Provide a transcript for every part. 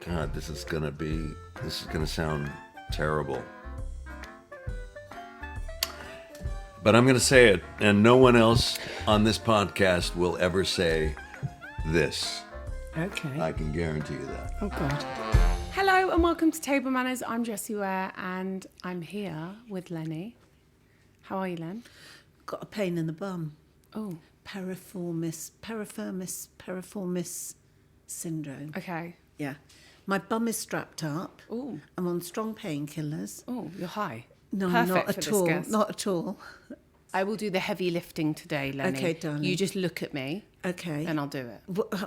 God, this is gonna sound terrible. But I'm gonna say it, and no one else on this podcast will ever say this. Okay. I can guarantee you that. Oh, God. Hello and welcome to Table Manners. I'm Jessie Ware and I'm here with Lenny. How are you, Len? Got a pain in the bum. Oh. Piriformis syndrome. Okay. Yeah. My bum is strapped up. Oh. I'm on strong painkillers. Oh, you're high. No, Perfect not for at this all. guest. Not at all. I will do the heavy lifting today, Lenny. Okay, darling. You just look at me. Okay. And I'll do it.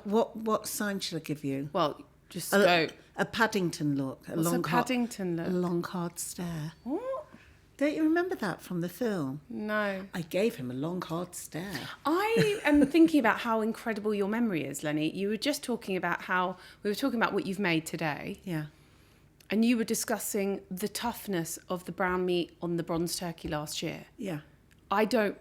What sign should I give you? Well, just go. A Paddington look. What's a Paddington look? A long, hard stare. What? Don't you remember that from the film? No. I gave him a long, hard stare. I am thinking about how incredible your memory is, Lenny. You were just talking about we were talking about what you've made today. Yeah. And you were discussing the toughness of the brown meat on the bronze turkey last year. Yeah. I don't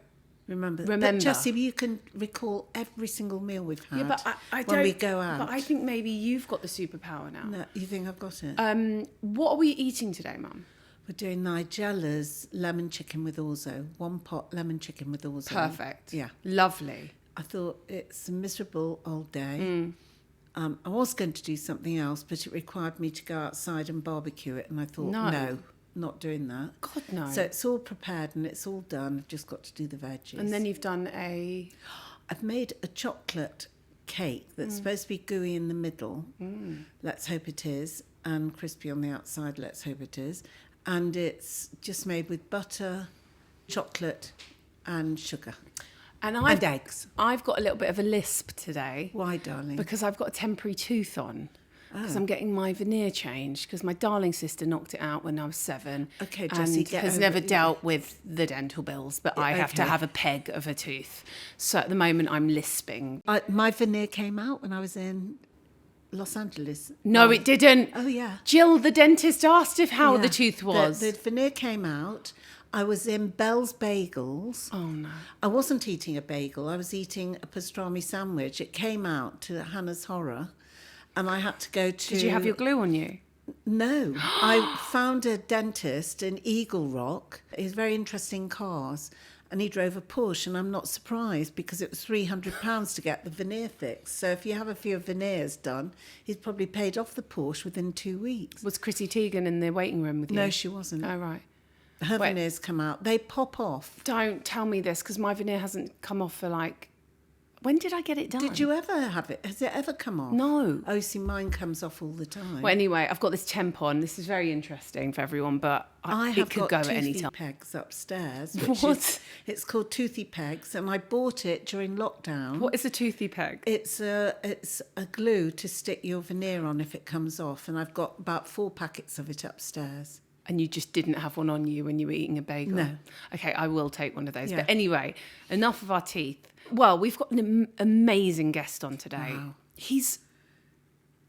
remember. But Jessie, you can recall every single meal we've had. Yeah, but I when don't, we go out. But I think maybe you've got the superpower now. No, you think I've got it? What are we eating today, Mum? We're doing Nigella's lemon chicken with orzo. 1 pot lemon chicken with orzo. Perfect. Yeah. Lovely. I thought it's a miserable old day. I was going to do something else, but it required me to go outside and barbecue it. And I thought, no, not doing that. God, no. So it's all prepared and it's all done. I've just got to do the veggies. And then you've done I've made a chocolate cake that's supposed to be gooey in the middle. Let's hope it is. And crispy on the outside. Let's hope it is. And it's just made with butter, chocolate and sugar. And eggs. I've got a little bit of a lisp today. Why, darling? Because I've got a temporary tooth on. Because I'm getting my veneer changed. Because my darling sister knocked it out when I was 7. Okay, Jessie, and has never dealt with the dental bills. But I have to have a peg of a tooth. So at the moment I'm lisping. My veneer came out when I was in Los Angeles. No, it didn't. Oh, yeah. Jill, the dentist, asked how the tooth was. The veneer came out. I was in Bell's Bagels. Oh, no. I wasn't eating a bagel. I was eating a pastrami sandwich. It came out to Hannah's Horror. And I had to go to... Did you have your glue on you? No. I found a dentist in Eagle Rock. He's very interested in cars. And he drove a Porsche, and I'm not surprised because it was £300 to get the veneer fixed. So if you have a few veneers done, he's probably paid off the Porsche within 2 weeks. Was Chrissy Teigen in the waiting room with you? No, she wasn't. Oh, right. Her veneers come out. They pop off. Don't tell me this, because my veneer hasn't come off for when did I get it done? Did you ever have it? Has it ever come off? No. Oh, see, mine comes off all the time. Well, anyway, I've got this temp on. This is very interesting for everyone, but it could go at any time. Pegs upstairs. What? It's called Toothy Pegs, and I bought it during lockdown. What is a toothy peg? It's a glue to stick your veneer on if it comes off, and I've got about 4 packets of it upstairs. And you just didn't have one on you when you were eating a bagel? No. Okay, I will take one of those. Yeah. But anyway, enough of our teeth. Well, we've got an amazing guest on today. Wow. He's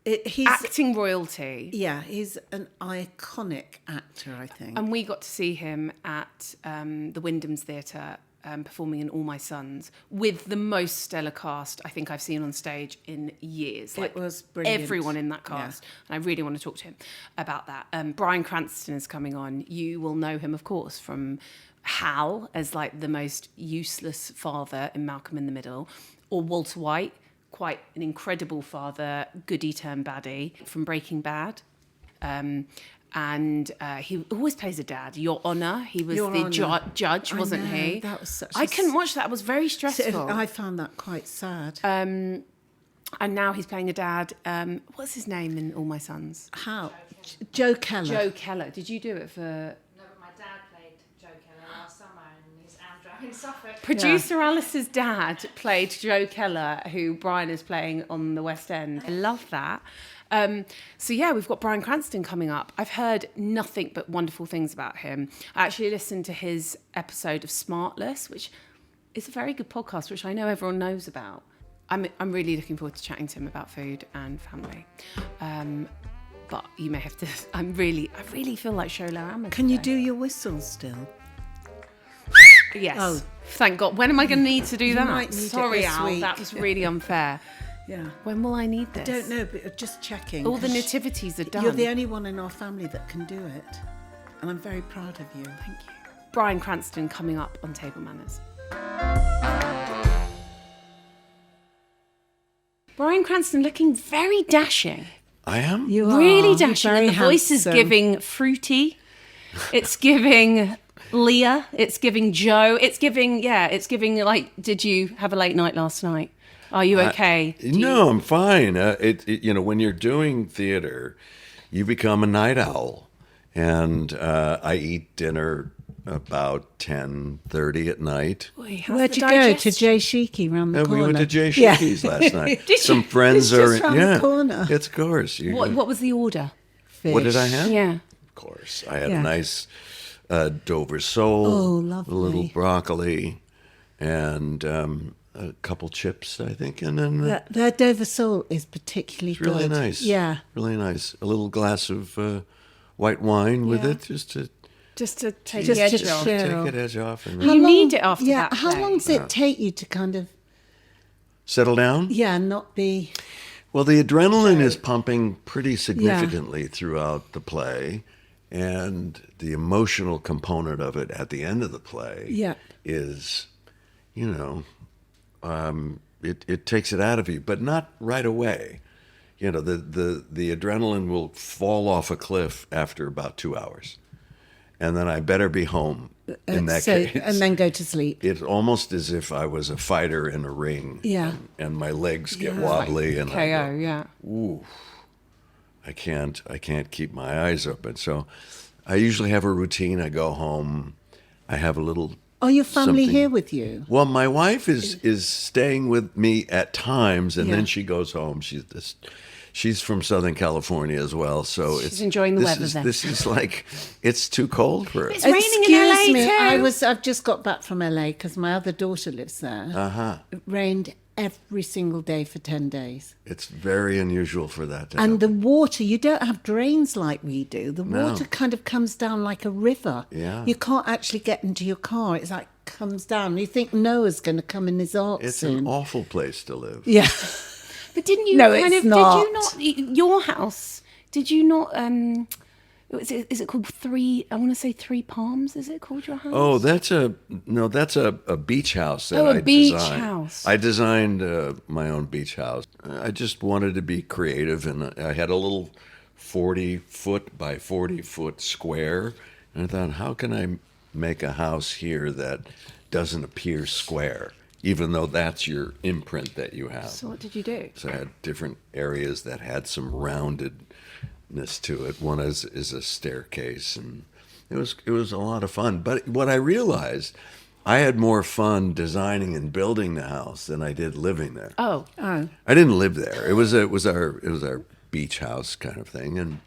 He's acting royalty. Yeah, he's an iconic actor, I think. And we got to see him at the Wyndham's Theatre performing in All My Sons with the most stellar cast I think I've seen on stage in years. It was brilliant. Everyone in that cast. Yeah. And I really want to talk to him about that. Bryan Cranston is coming on. You will know him, of course, from Hal as the most useless father in Malcolm in the Middle, or Walter White, quite an incredible father, goody turned baddie from Breaking Bad. And he always plays a dad. Your Honour, he was judge, wasn't he? That was such. I couldn't watch that. It was very stressful. I found that quite sad. And now he's playing a dad. What's his name in All My Sons? How? Joe Keller. Joe Keller. Did you do it for? No, but my dad played Joe Keller last summer in his Andrew in Suffolk. Producer Alice's dad played Joe Keller, who Bryan is playing on the West End. I love that. So yeah, we've got Bryan Cranston coming up. I've heard nothing but wonderful things about him. I actually listened to his episode of Smartless, which is a very good podcast, which I know everyone knows about. I'm really looking forward to chatting to him about food and family. But you may have to. I really feel like Shola Ahmed. Can you do your whistle still? Yes. Oh. Thank God. When am I going to need to do that? might need it Sorry, this Al. week. That was really unfair. Yeah. When will I need this? Don't know, but just checking. All the 'cause nativities are done. You're the only one in our family that can do it. And I'm very proud of you. Thank you. Bryan Cranston coming up on Table Manners. Bryan Cranston looking very dashing. I am? You Really are. dashing. Very And the voice is handsome. giving fruity. It's giving Leah. It's giving Joe. It's giving like, did you have a late night last night? Are you okay? No, I'm fine. When you're doing theater, you become a night owl. And I eat dinner about 10:30 at night. Boy, Where'd you go? To Jay Sheiky round the corner? We went to Jay Sheiky's last night. Did you? Some friends It's are just round the corner. It's of course. What was the order? What did I have? Yeah. Of course, I had Yeah. a nice Dover sole, Oh, lovely. a little broccoli, and a couple chips, I think, and then Their Dover sole is particularly it's really good. nice. Yeah. really nice. A little glass of white wine with Yeah. it, just to Just to take Just the edge to off. share. take it edge off and You need it after that How play. long does it take you to kind of, settle down. not be... Well, the adrenaline is pumping pretty significantly throughout the play, and the emotional component of it at the end of the play Yeah. is, it takes it out of you, but not right away. The adrenaline will fall off a cliff after about 2 hours, and then I better be home in that case. And then go to sleep. It's almost as if I was a fighter in a ring, Yeah. and my legs get wobbly, and I KO, go, yeah. ooh, I can't keep my eyes open. So I usually have a routine. I go home. I have a little. Are your family something- here with you? Well, my wife is staying with me at times, and Yeah. then she goes home. She's from Southern California as well, so She's enjoying the weather then. This is like, it's too cold for her. It's raining in LA Excuse me, too. I've just got back from LA because my other daughter lives there. It rained every single day for 10 days. It's very unusual for that to And happen. the water, you don't have drains like we do. The water kind of comes down like a river. Yeah. You can't actually get into your car. It's like comes down. You think Noah's going to come in his ark It's soon. an awful place to live. Yeah. But didn't you No, kind it's of, not. did you not, your house, did you not, is it called I want to say Three Palms, is it called your house? Oh, that's a beach house that Oh, a I beach designed. house. I designed my own beach house. I just wanted to be creative, and I had a little 40-foot by 40-foot square, and I thought, how can I make a house here that doesn't appear square, even though that's your imprint that you have? So what did you do? So I had different areas that had some roundedness to it. One is a staircase, and it was a lot of fun. But what I realized, I had more fun designing and building the house than I did living there. Oh, Oh. I didn't live there. It was our beach house kind of thing. And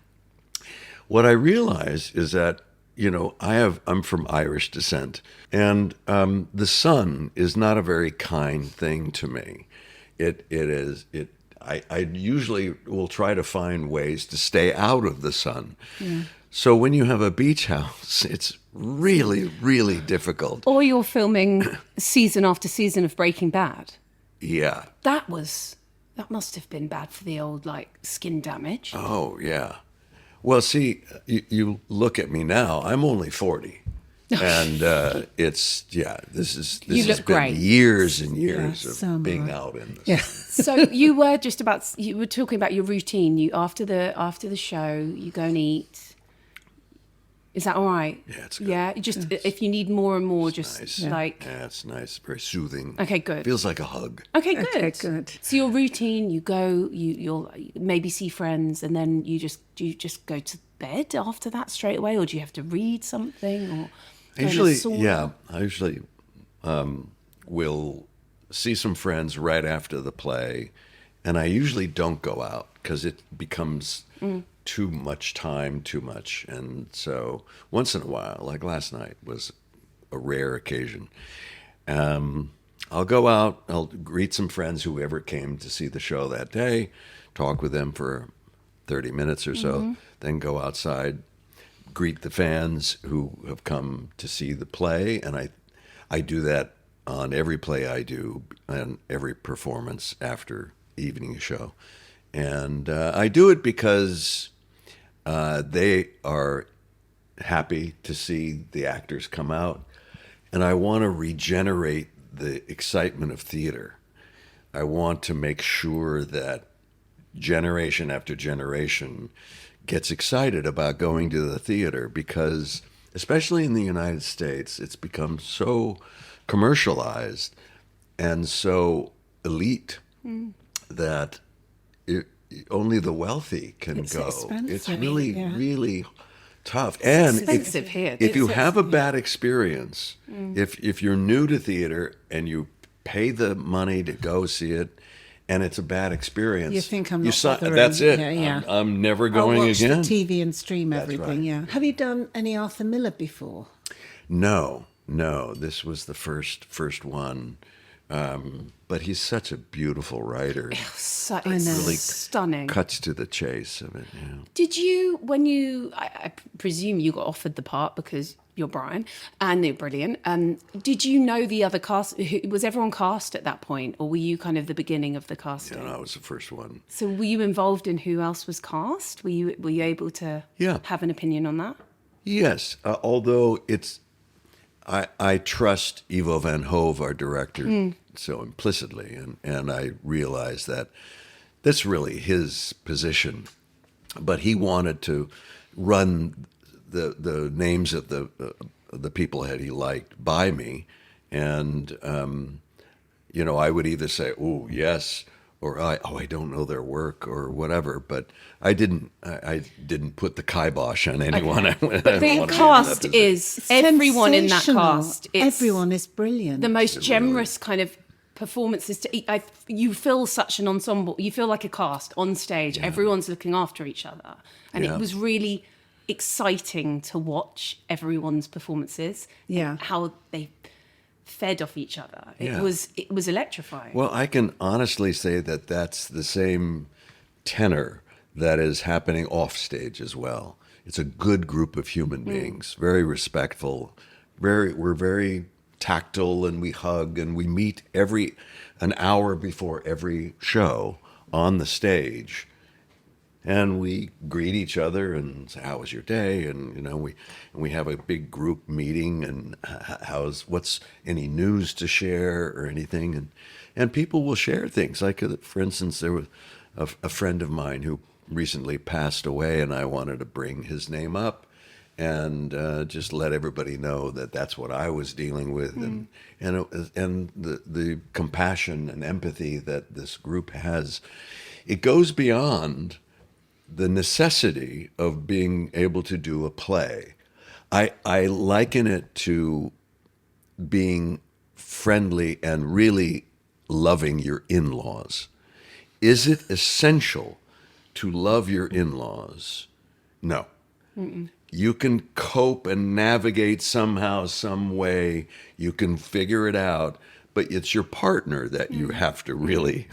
what I realized is that, I'm from Irish descent, and the sun is not a very kind thing to me. I usually will try to find ways to stay out of the sun. Yeah. So when you have a beach house, it's really, really difficult. or you're filming season after season of Breaking Bad. Yeah. That must have been bad for the old, skin damage. Oh, yeah. Well, see, you look at me now. I'm only 40. And this has You look been great. years and years so of am being I. out in the Yeah. So you were talking about your routine. You after the show, you go and eat. Is that all right? Yeah, it's good. Yeah, just if you need more and more, just nice. Yeah, it's nice, very soothing. Okay, good. Feels like a hug. Okay, good. Okay, good. So your routine, you go, you'll maybe see friends, and then you just go to bed after that straight away, or do you have to read something, or go in a sauna? I usually will see some friends right after the play, and I usually don't go out because it becomes too much time, and so once in a while, like last night was a rare occasion. I'll go out, I'll greet some friends, whoever came to see the show that day, talk with them for 30 minutes or so, then go outside, greet the fans who have come to see the play, and I do that on every play I do and every performance after evening show. And I do it because they are happy to see the actors come out. And I want to regenerate the excitement of theater. I want to make sure that generation after generation gets excited about going to the theater, because especially in the United States, it's become so commercialized and so elite that only the wealthy can It's go. expensive, It's really, yeah. really tough. And expensive here. if you have a bad experience, if you're new to theater and you pay the money to go see it, and it's a bad experience, You think I'm not bothering. that's it. Yeah, yeah. I'm never I'll going watch again. the TV and stream That's everything. right. Yeah. Have you done any Arthur Miller before? No. This was the first one. But he's such a beautiful writer. So I know. Really stunning. Cuts to the chase of it. Yeah. Did you, when you, I presume you got offered the part because you're Bryan and you're brilliant. Did you know the other cast? Was everyone cast at that point, or were you kind of the beginning of the casting? I was the first one. So were you involved in who else was cast? Were you able to have an opinion on that? Yes, although I trust Ivo van Hove, our director, so implicitly, and I realize that that's really his position. But he wanted to run the names of the people that he liked by me, and I would either say, "Oh, yes," or I don't know their work or whatever. But I didn't put the kibosh on anyone. Okay. But the cast is everyone in that Sensational. cast. It's Everyone is brilliant. the most generous kind of performances you feel such an ensemble. You feel like a cast on stage. Yeah. Everyone's looking after each other, and it was really exciting to watch everyone's performances. Yeah. And how they fed off each other. It was electrifying. Well, I can honestly say that that's the same tenor that is happening off stage as well. It's a good group of human beings, very respectful. We're very tactile, and we hug, and we meet an hour before every show on the stage, and we greet each other and say, "How was your day?" And we have a big group meeting, and what's any news to share or anything, and people will share things. Like, for instance, there was a friend of mine who recently passed away, and I wanted to bring his name up and just let everybody know that that's what I was dealing with, and the compassion and empathy that this group has. It goes beyond the necessity of being able to do a play. I liken it to being friendly and really loving your in-laws. Is it essential to love your in-laws? No. Mm-mm. You can cope and navigate somehow, some way. You can figure it out. But it's your partner that you have to really,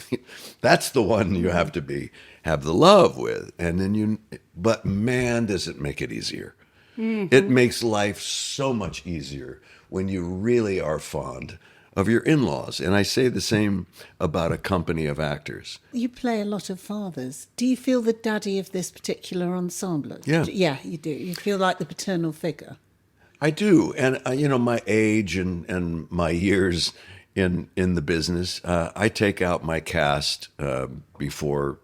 that's the one you have to have the love with. And then but man, does it make it easier. Mm-hmm. It makes life so much easier when you really are fond of your in-laws. And I say the same about a company of actors. You play a lot of fathers. Do you feel the daddy of this particular ensemble? Yeah. Yeah, you do. You feel like the paternal figure. I do. And, my age and my years in the business, I take out my cast before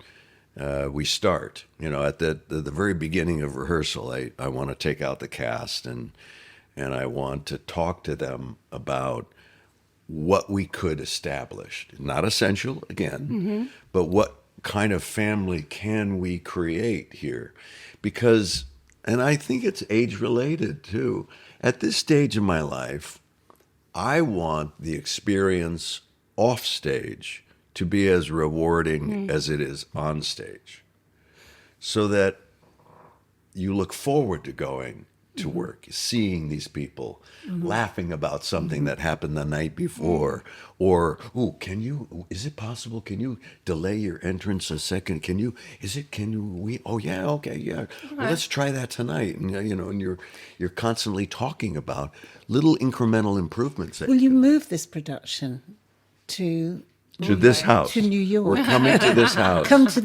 we start. At the very beginning of rehearsal, I want to take out the cast and I want to talk to them about what we could establish. Not essential, again, but what kind of family can we create here? Because, and I think it's age-related too, at this stage of my life, I want the experience off stage to be as rewarding as it is on stage, so that you look forward to going to work, seeing these people, laughing about something that happened the night before, or, is it possible, can you delay your entrance a second? Well, let's try that tonight. And, and you're constantly talking about little incremental improvements. Will you move this production to To this house. To New York. We're coming to this house. Come to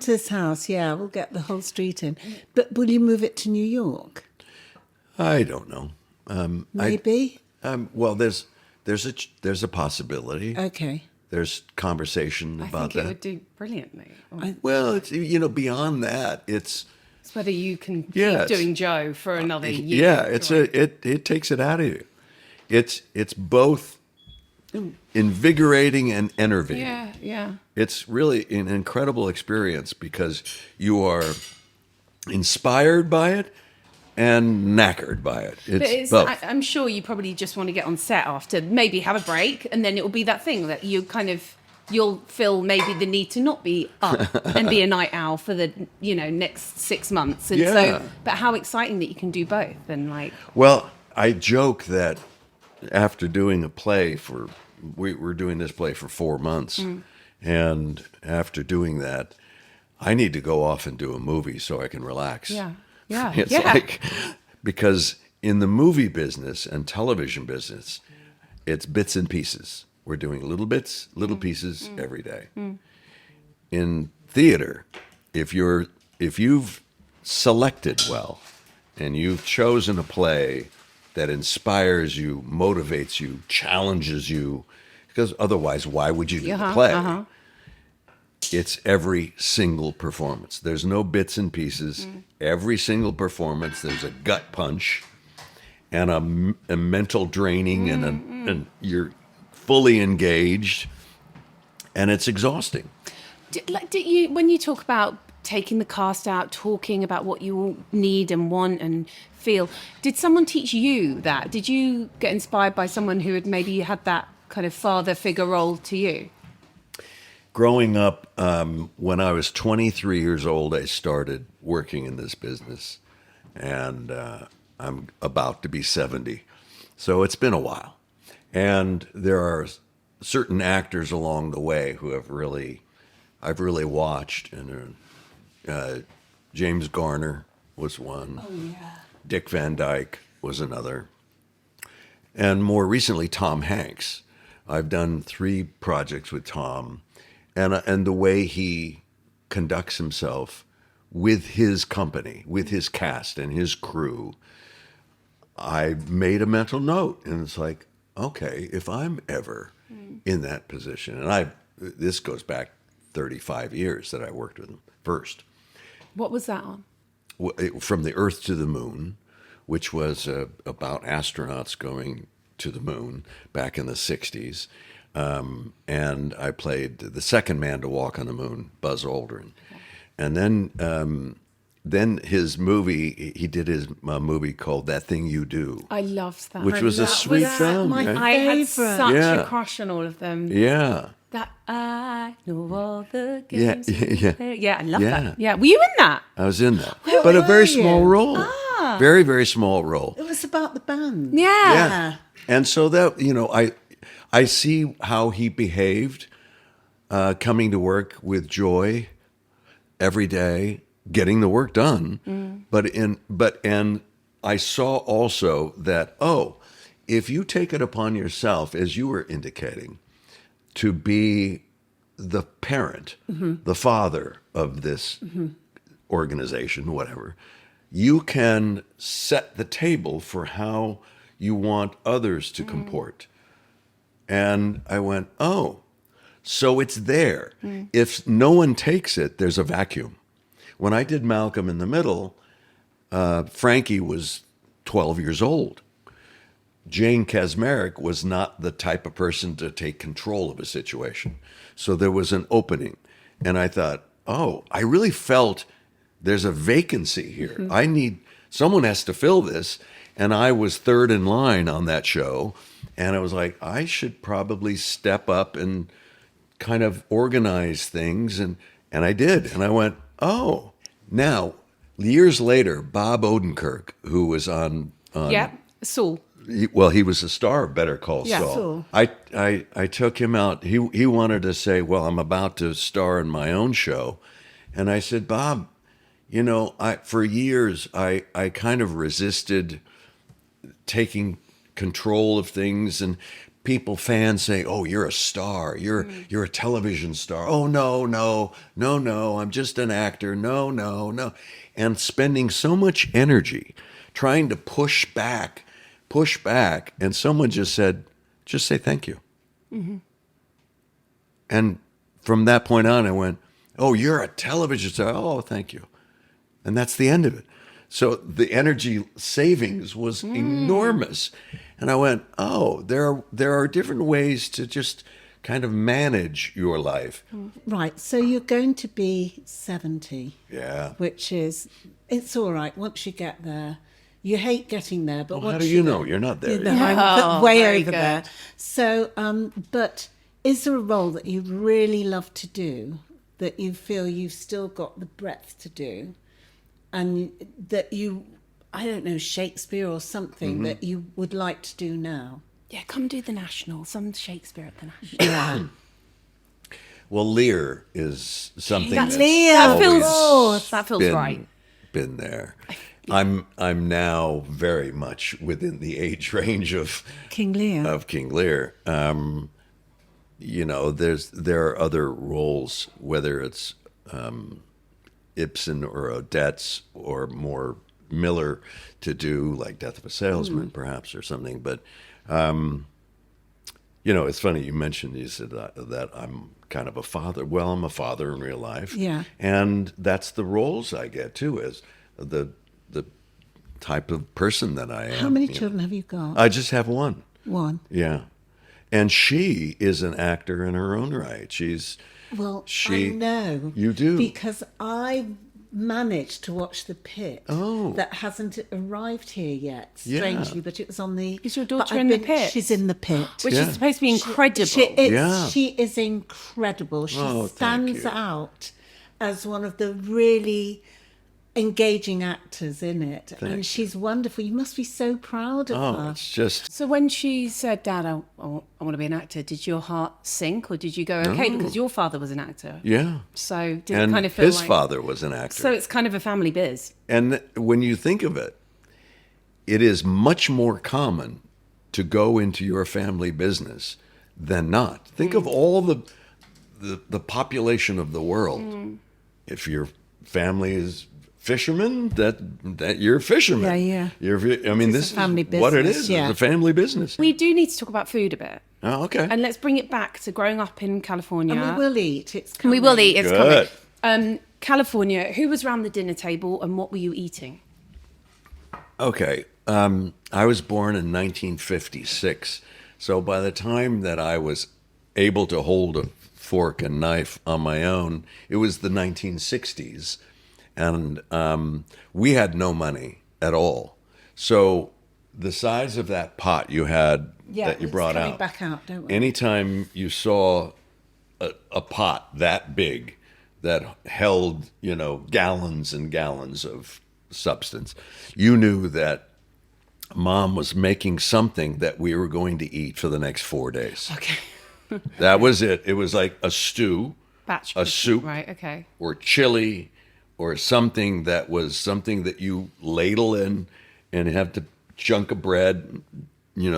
this house. Yeah, we'll get the whole street in. But will you move it to New York? I don't know. Maybe. Well, there's a possibility. Okay. There's conversation I about think it that. would do brilliantly. Well, it's beyond that. It's It's whether you can keep Yeah, it's- doing Joe for another year. yeah. It takes it out of you. It's both invigorating and enervating. Yeah, yeah. It's really an incredible experience because you are inspired by it and knackered by it. But It's both. I'm sure you probably just want to get on set after, maybe have a break, and then it will be that thing that you'll feel maybe the need to not be up and be a night owl for the next 6 months. And Yeah. but how exciting that you can do both and like. Well, I joke that after doing a play we're doing this play for 4 months, and after doing that, I need to go off and do a movie so I can relax. Yeah, yeah, It's yeah. like, because in the movie business and television business, it's bits and pieces. We're doing little bits, little pieces every day. In theater, if you've selected well and you've chosen a play that inspires you, motivates you, challenges you, because otherwise, why would you do the play? It's every single performance. There's no bits and pieces. Every single performance, there's a gut punch and a mental draining, and you're fully engaged, and it's exhausting. When you talk about taking the cast out, talking about what you all need and want and feel, did someone teach you that? Did you get inspired by someone who had maybe had that kind of father figure role to you? Growing up, when I was 23 years old, I started working in this business, and I'm about to be 70. So it's been a while. And there are certain actors along the way who I've really watched. And James Garner was one. Oh, yeah. Dick Van Dyke was another. And more recently, Tom Hanks. I've done 3 projects with Tom. And the way he conducts himself with his company, with his cast and his crew, I made a mental note. And it's like, okay, if I'm ever in that position, and this goes back 35 years that I worked with him first. What was that on? From the Earth to the Moon, which was about astronauts going to the moon back in the 60s. And I played the second man to walk on the moon, Buzz Aldrin. And then his movie, he did his movie called That Thing You Do. I loved that. Which was a sweet film. my right? I had favourite. such Yeah. a crush on all of them. Yeah. That I know all the Yeah, games. yeah. Yeah, I love Yeah. that. Yeah, were you in that? I was in that. Where But a were very you? small role. Very, very small role. It was about the band. Yeah. Yeah. And so that, I see how he behaved coming to work with joy every day, getting the work done. And I saw also that, if you take it upon yourself, as you were indicating, to be the parent, the father of this organization, whatever, you can set the table for how you want others to comport. And I went, so it's there. If no one takes it, there's a vacuum. When I did Malcolm in the Middle, Frankie was 12 years old. Jane Kasmerick was not the type of person to take control of a situation. So there was an opening. And I thought, I really felt there's a vacancy here. Someone has to fill this. And I was third in line on that show. And I was like, I should probably step up and kind of organize things. And I did. And I went, Now, years later, Bob Odenkirk, who was on Saul. he was a star of Better Call Yeah, Saul. Saul. I took him out. He wanted to say, well, I'm about to star in my own show. And I said, Bob, for years, I kind of resisted taking control of things. people, fans say, "Oh, you're a star. You're a television star." "Oh, no, I'm just an actor. No." And spending so much energy trying to push back, and someone just said, "Just say thank you." And from that point on, I went, "Oh, you're a television star. Oh, thank you." And that's the end of it. So the energy savings was enormous. And I went, "Oh, there are different ways to just kind of manage your life." Right, so you're going to be 70. Yeah. Which is, it's all right once you get there. You hate getting there, but Well, once how do you know? You're not there yet. I'm way very over good. there. So, but is there a role that you really love to do, that you feel you've still got the breadth to do, and that you, I don't know, Shakespeare or something that you would like to do now? Yeah, come do the National. Some Shakespeare at the National. Yeah. Well, Lear is something That's that's Lear. always That feels been, right. been there. I'm now very much within the age range of King Lear. King Lear. You know, there are other roles, whether it's Ibsen or Odette's or more Miller to do, like Death of a Salesman, perhaps, or something. But you know, it's funny you mentioned, you said that I'm kind of a father. Well, I'm a father in real life. Yeah. And that's the roles I get too, as the type of person that I am. How many you know. children have you got? I just have one. One. Yeah. And she is an actor in her own right. Well, She- I know. You do? Because I managed to watch The Pit. Oh. That hasn't arrived here yet, Yeah. strangely, but it was on the... Is your but daughter I've in The Pit? She's in The Pit. Which Yeah. is supposed to be incredible. Yeah. She is incredible. She Oh, thank stands you. out as one of the really engaging actors in it. And Thanks. she's wonderful. You must be so proud of Oh, her. it's just So when she said, "Dad, I want to be an actor," did your heart sink, or did you go, "Okay," because your father was an actor? yeah. So did And it kind of feel his like... father was an actor. So it's kind of a family biz. And when you think of it, it is much more common to go into your family business than not. Think of all the population of the world. If your family is fishermen, that you're a fisherman. Yeah. I mean, It's this a family is what it business, is. yeah. It's a family business. We do need to talk about food a bit. Oh, okay. And let's bring it back to growing up in California. And we will eat. It's We coming. will eat. It's Good. coming. California, who was around the dinner table and what were you eating? Okay. I was born in 1956. So by the time that I was able to hold a fork and knife on my own, it was the 1960s. And we had no money at all. So the size of that pot you had that you it's brought coming out, back out, don't we? anytime you saw a pot that big that held, gallons and gallons of substance, you knew that Mom was making something that we were going to eat for the next 4 days. Okay. That was it. It was like a stew, Batch. a soup, Right, okay. or chili, or something that you ladle in and have to chunk of bread,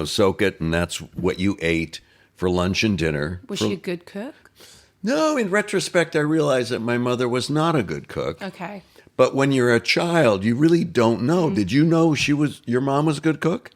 soak it, and that's what you ate for lunch and dinner. Was she a good cook? No, in retrospect, I realized that my mother was not a good cook. Okay. But when you're a child, you really don't know. Did you know your mom was a good cook?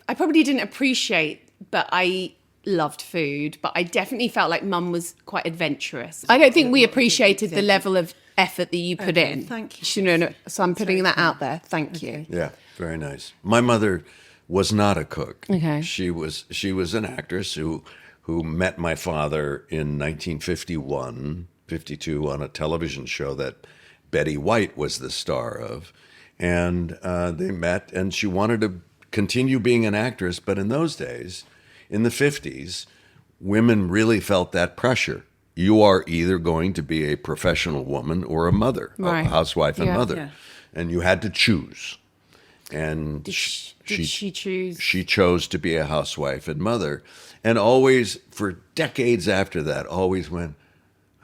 I probably didn't appreciate, but I loved food, but I definitely felt like Mum was quite adventurous. I don't think we appreciated the level of effort that you put Okay, in. thank you. No, so I'm putting that out there. Thank you. Yeah, very nice. My mother was not a cook. Okay. She was an actress who met my father in 1951, 52 on a television show that Betty White was the star of. And they met, and she wanted to continue being an actress, but in those days, in the 50s, women really felt that pressure. You are either going to be a professional woman or a mother, Right. a housewife and Yeah. mother. Yeah. And you had to choose. And Did she choose? she chose to be a housewife and mother. And always, for decades after that, always went,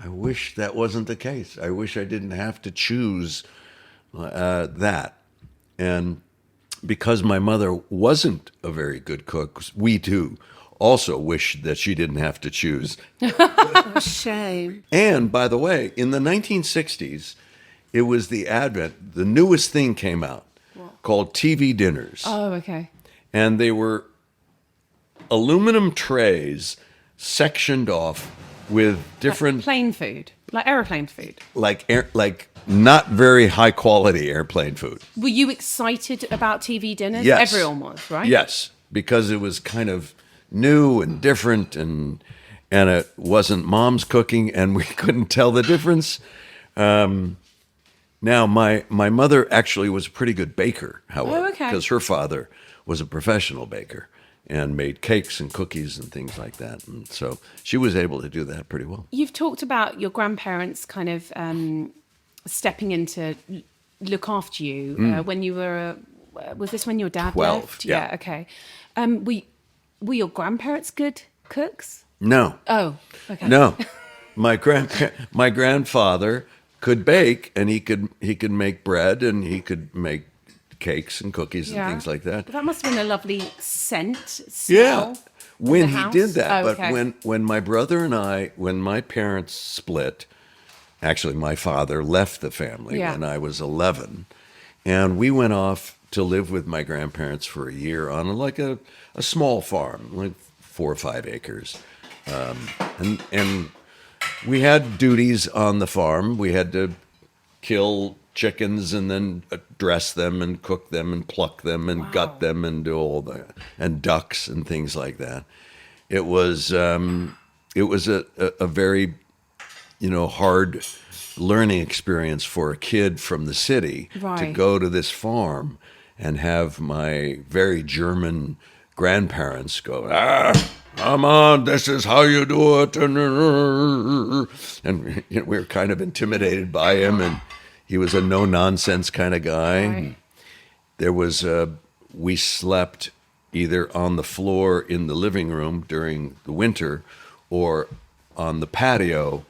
I wish that wasn't the case. I wish I didn't have to choose that. And because my mother wasn't a very good cook, we too also wish that she didn't have to choose. Oh, shame. And by the way, in the 1960s, it was the newest thing came out called TV dinners. Oh, okay. And they were aluminum trays sectioned off with different, Plane food, like aeroplane food. like not very high quality airplane food. Were you excited about TV dinners? Yes. Everyone was, right? Yes, because it was kind of new and different, and it wasn't mom's cooking, and we couldn't tell the difference. Now, my mother actually was a pretty good baker, however, Oh, okay. because her father was a professional baker and made cakes and cookies and things like that. And so she was able to do that pretty well. You've talked about your grandparents kind of stepping in to look after you when you were. Was this when your dad 12, left? yeah. Okay. Were your grandparents good cooks? No, Oh, okay. no. My grandfather could bake, and he could make bread, and he could make cakes and cookies and things like that. That must have been a lovely scent. Yeah, Smell when of he the house. did that. Oh, But okay. when my brother and when my parents split, actually my father left the family Yeah. when I was 11, and we went off to live with my grandparents for a year on like a small farm, like 4 or 5 acres, and we had duties on the farm. We had to kill chickens and then dress them and cook them and pluck them and gut them and do all that, and ducks and things like that. It was a very, hard learning experience for a kid from the city to Right. go to this farm and have my very German grandparents go, come on, this is how you do it. And we were kind of intimidated by him, and he was a no-nonsense kind of guy. Right. There was, we slept either on the floor in the living room during the winter or on the patio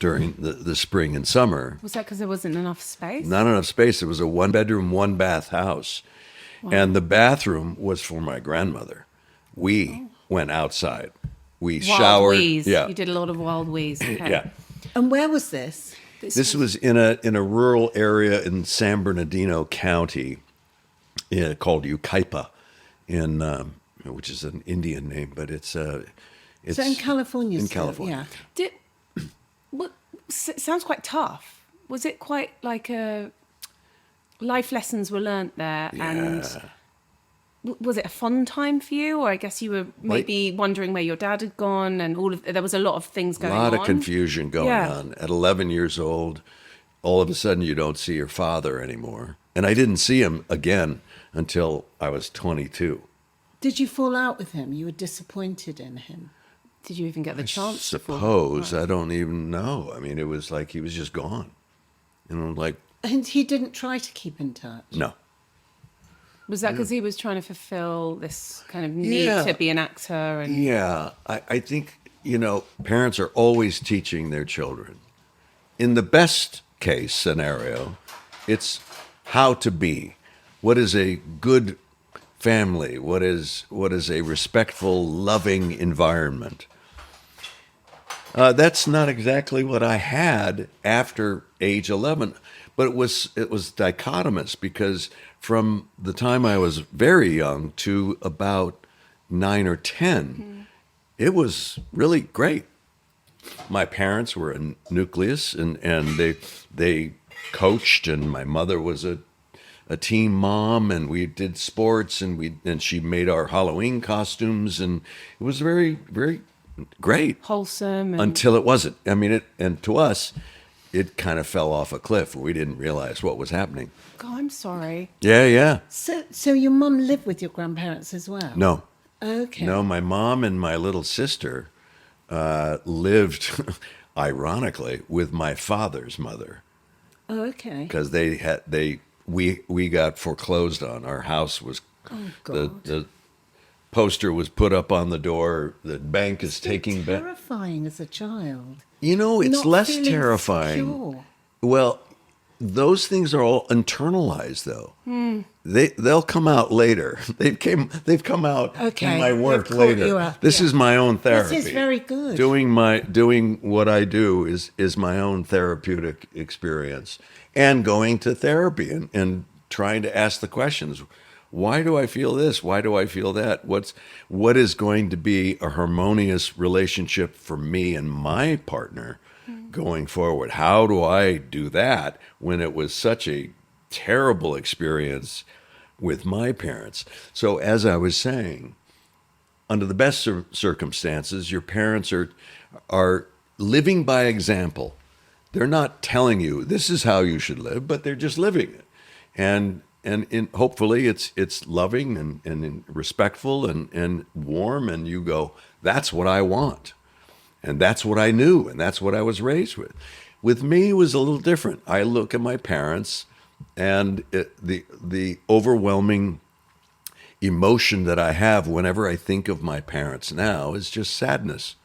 during the spring and summer. Was that because there wasn't enough space? Not enough space. It was a 1-bedroom, 1-bath house. And the bathroom was for my grandmother. We went outside. We Wild showered. wheeze. Yeah. You did a lot of wild wheeze. Okay. Yeah. And where was this? This was in a rural area in San Bernardino County, called Yucaipa, which is an Indian name, but it's So in California. in still, California. Yeah. Sounds quite tough. Was it quite like life lessons were learnt there? And was it a fun time for you? Or I guess you were maybe wondering where your dad had gone, and there was a lot of things going A on. lot of confusion going Yeah. on. At 11 years old, all of a sudden you don't see your father anymore. And I didn't see him again until I was 22. Did you fall out with him? You were disappointed in him. Did you even get the chance? to fall? Suppose, I don't even know. I mean, it was like he was just gone. Like, And he didn't try to keep in touch. no. Was that because he was trying to fulfill this kind of need Yeah. to be an actor? And Yeah, I think, parents are always teaching their children. In the best case scenario, it's how to be. What is a good family? What is a respectful, loving environment? That's not exactly what I had after age 11, but it was dichotomous, because from the time I was very young to about 9 or 10, it was really great. My parents were a nucleus, and they coached, and my mother was a team mom, and we did sports, and she made our Halloween costumes, and it was very, very great wholesome. And until it wasn't. I mean, and to us, it kind of fell off a cliff. We didn't realize what was happening. God, I'm sorry. Yeah. So your mum lived with your grandparents as well? No. Okay. No, my mom and my little sister lived, ironically, with my father's mother, Oh, okay. because we got foreclosed on. Our house was, the poster was put up on the door. The bank is taking back. Terrifying as a child. It's Not less feeling terrifying. secure. Well, those things are all internalized, though. They'll come out later. They've come out in my work they've caught you later. up, This yeah. is my own therapy. This is very good. Doing what I do is my own therapeutic experience, and going to therapy and trying to ask the questions. Why do I feel this? Why do I feel that? What is going to be a harmonious relationship for me and my partner going forward? How do I do that when it was such a terrible experience with my parents? So as I was saying, under the best circumstances, your parents are living by example. They're not telling you this is how you should live, but they're just living it. And hopefully it's loving and respectful and warm, and you go, that's what I want. And that's what I knew, and that's what I was raised with. With me, it was a little different. I look at my parents, and the overwhelming emotion that I have whenever I think of my parents now is just sadness.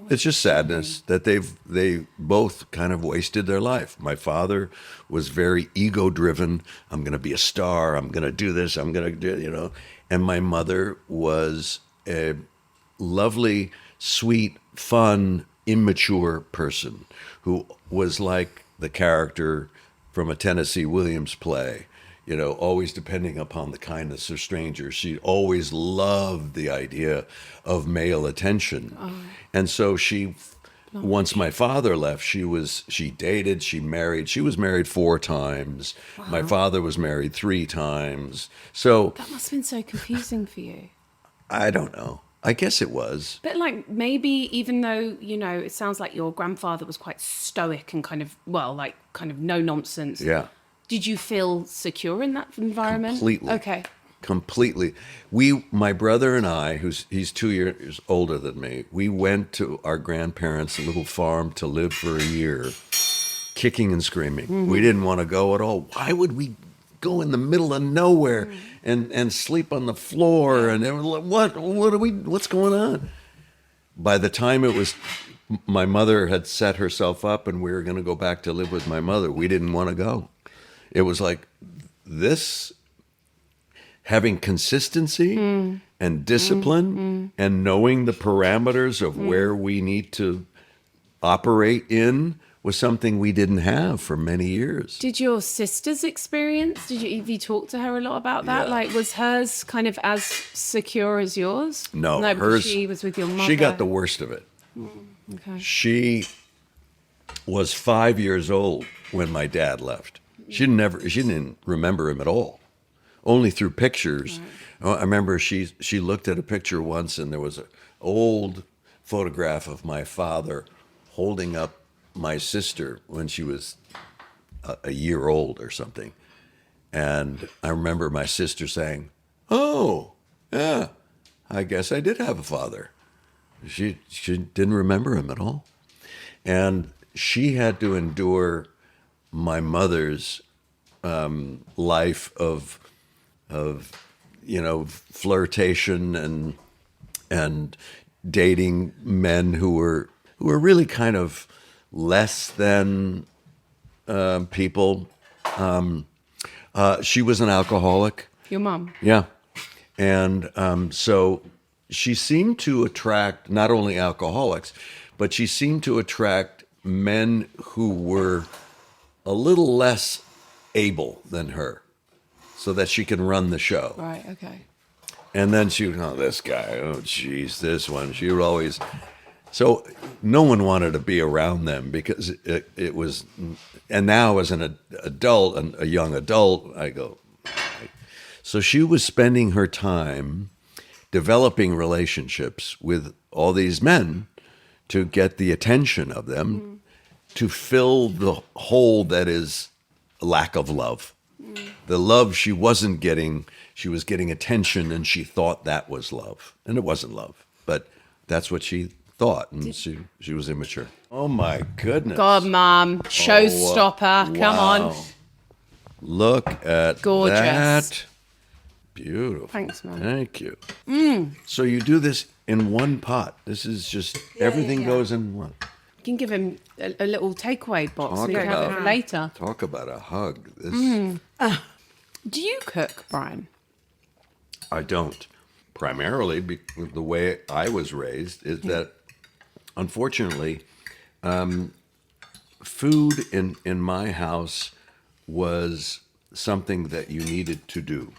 It's just sadness that they both kind of wasted their life. My father was very ego-driven. I'm going to be a star. I'm going to do this. I'm going to do, And my mother was a lovely, sweet, fun, immature person who was like the character from a Tennessee Williams play, always depending upon the kindness of strangers. She always loved the idea of male attention. And so once my father left, she dated, she married. She was married 4 times. Wow. My father was married 3 times. So that must have been so confusing for you. I don't know. I guess it was. But maybe even though, it sounds like your grandfather was quite stoic and kind of no nonsense. Yeah. Did you feel secure in that environment? Completely. Okay. Completely. My brother and I, he's 2 years older than me, we went to our grandparents' little farm to live for a year, kicking and screaming. Mm-hmm. We didn't want to go at all. Why would we go in the middle of nowhere and sleep on the floor? And they were like, what's going on? By the time my mother had set herself up and we were going to go back to live with my mother, we didn't want to go. It was like this, having consistency and discipline and knowing the parameters of where we need to operate in was something we didn't have for many years. Did your sister's experience, have you talked to her a lot about that? Yeah. Was hers kind of as secure as yours? No, hers, she was with your mother. She got the worst of it. Okay. She was 5 years old when my dad left. She didn't remember him at all, only through pictures. Right. I remember she looked at a picture once, and there was an old photograph of my father holding up my sister when she was a year old or something. And I remember my sister saying, "Oh, yeah, I guess I did have a father." She didn't remember him at all. And she had to endure my mother's life of flirtation and dating men who were really kind of less than people. She was an alcoholic. Your mom? Yeah. And so she seemed to attract not only alcoholics, but she seemed to attract men who were a little less able than her, so that she can run the show. Right, okay. And then she would, this guy, geez, this one. She would always... So no one wanted to be around them because it was... And now as an adult, a young adult, I go... So she was spending her time developing relationships with all these men to get the attention of them, to fill the hole that is lack of love. The love she wasn't getting, she was getting attention, and she thought that was love. And it wasn't love, but that's what she thought, and she was immature. Oh, my goodness. God, Mom. Showstopper. Come on. Look at Gorgeous. that. Beautiful. Thanks, Mom. Thank you. So you do this in one pot. This is just, everything goes in one. You can give him a little takeaway box so Talk you can have it about- for later. Talk about a hug. This Do you cook, Brian? I don't. Primarily, the way I was raised is that, unfortunately, food in my house was something that you needed to do.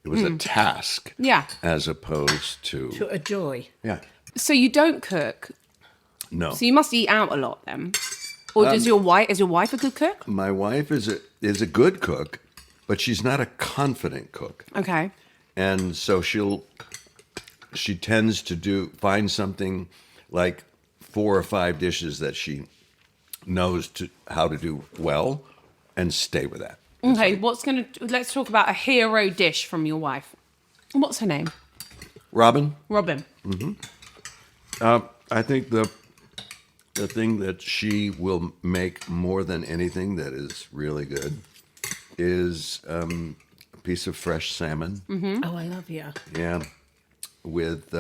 It was a task, Yeah. as opposed to To a joy. yeah. So you don't cook. No, So you must eat out a lot then. Or is your wife a good cook? my wife is a good cook, but she's not a confident cook. Okay. And so she tends to find something like 4 or 5 dishes that she knows how to do well and stay with that. Okay, let's talk about a hero dish from your wife. What's her name? Robin, Robin. I think the thing that she will make more than anything that is really good is a piece of fresh salmon. Oh, I love you. Yeah, with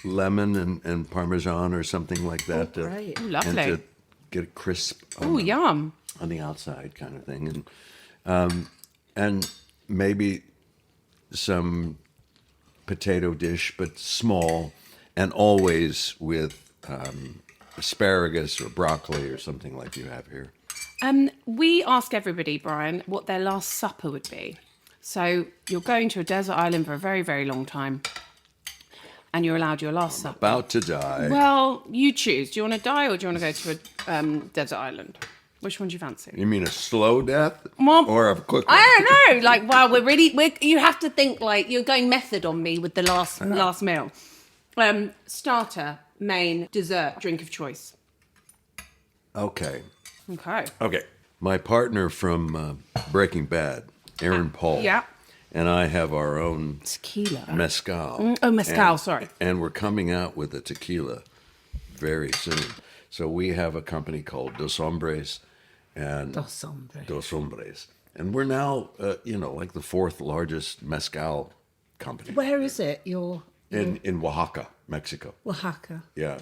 lemon and Parmesan or something like that. great. Ooh, lovely. And to get it crisp Oh, yum. on the outside kind of thing. And maybe some potato dish, but small, and always with asparagus or broccoli or something like you have here. We ask everybody, Brian, what their last supper would be. So you're going to a desert island for a very, very long time, and you're allowed your last supper. About to die. Well, you choose. Do you want to die or do you want to go to a desert island? Which one do you fancy? You mean a slow death Well, or a quick one? I don't know. Like, wow, you have to think like you're going method on me with the last meal. Starter, main, dessert, drink of choice. Okay. Okay. My partner from Breaking Bad, Aaron Paul. Yeah. And I have our own Tequila. mezcal. Mezcal, sorry. And we're coming out with a tequila very soon. So we have a company called Dos Hombres and Dos Hombres. Dos Hombres. And we're now, like the 4th largest mezcal company Where is it? Your in Oaxaca, Mexico. Oaxaca. Yeah.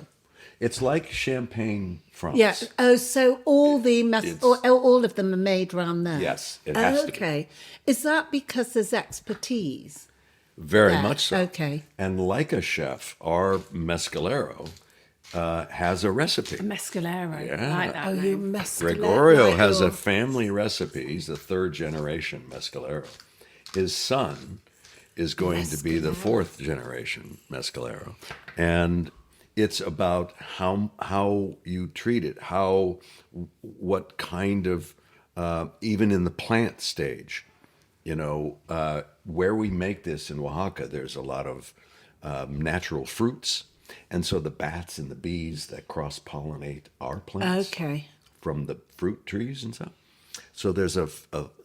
It's like Champagne, France. Yeah. Oh, so all the It's- all of them are made around there. Yes, it has to be. Okay. Is that because there's expertise? Very Yeah, much so. okay. And like a chef, our mezcalero has a recipe. Mescalero. Yeah. I like that Oh, name. you messed Gregorio has a family recipe. He's the 3rd generation mezcalero. His son is going to be the 4th generation mezcalero. And it's about how you treat it, what kind of, even in the plant stage, where we make this in Oaxaca, there's a lot of natural fruits. And so the bats and the bees that cross-pollinate our plants Okay. from the fruit trees and stuff. So there's a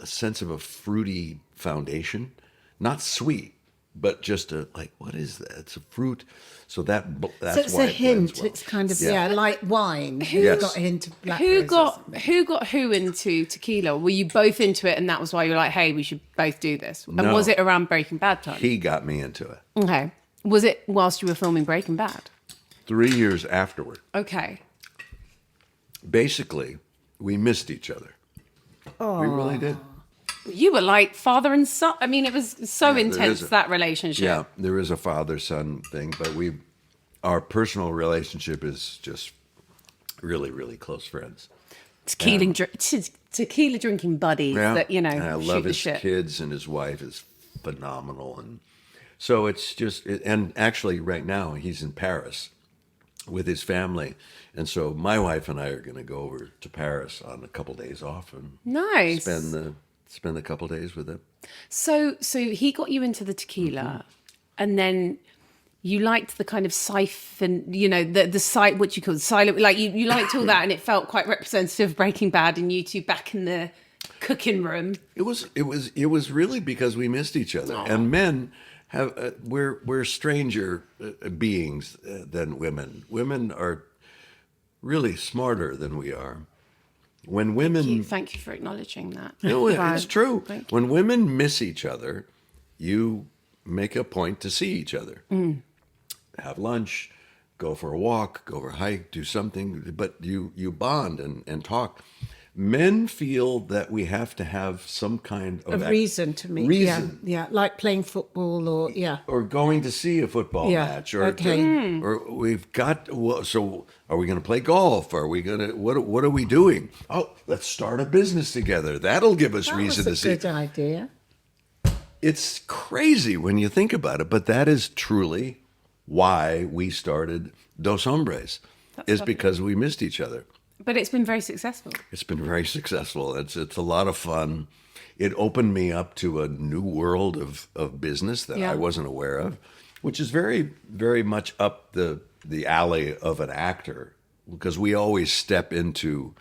sense of a fruity foundation, not sweet, but just what is that? It's a fruit. So that's So it's why a it blends hint. well. It's kind of Yeah. like wine. Yes. You've got a hint of blackberries. Who got who into tequila? Were you both into it and that was why you're like, hey, we should both do this? And No. was it around Breaking Bad time? He got me into it. Okay. Was it whilst you were filming Breaking Bad? 3 years afterward. Okay. Basically, we missed each other. We really did. You were like father and son. I mean, it was so there intense, is that relationship. Yeah, there is a father-son thing, but our personal relationship is just really, really close friends. Tequila drinking buddies that, And I shoot love the his shit. kids, and his wife is phenomenal. And so it's just, and actually right now he's in Paris with his family. And so my wife and I are going to go over to Paris on a couple days off and Nice. spend a couple days with him. So he got you into the tequila, and then you liked the kind of siphon, the site, what you call silent, like you liked all that, and it felt quite representative of Breaking Bad, and you two back in the cooking room. It was really because we missed each other. And men have we're stranger beings than women. Women are really smarter than we are. When women, Thank you for acknowledging that. no, Brian. it's true. Thank When women miss each other, you make a point to see each other. have lunch, go for a walk, go for a hike, do something, but you bond and talk. Men feel that we have to have some kind of reason to meet. Reason. Yeah, like playing football Or going to see a football match. Or or we've got, so are we going to play golf? Are we going to, what are we doing? Oh, let's start a business together. That'll give us reason to see. That's a good idea. It's crazy when you think about it, but that is truly why we started Dos Hombres, is because we missed each other. But it's been very successful. It's been very successful. It's a lot of fun. It opened me up to a new world of business that I wasn't aware of, which is very, very much up the alley of an actor, because we always step into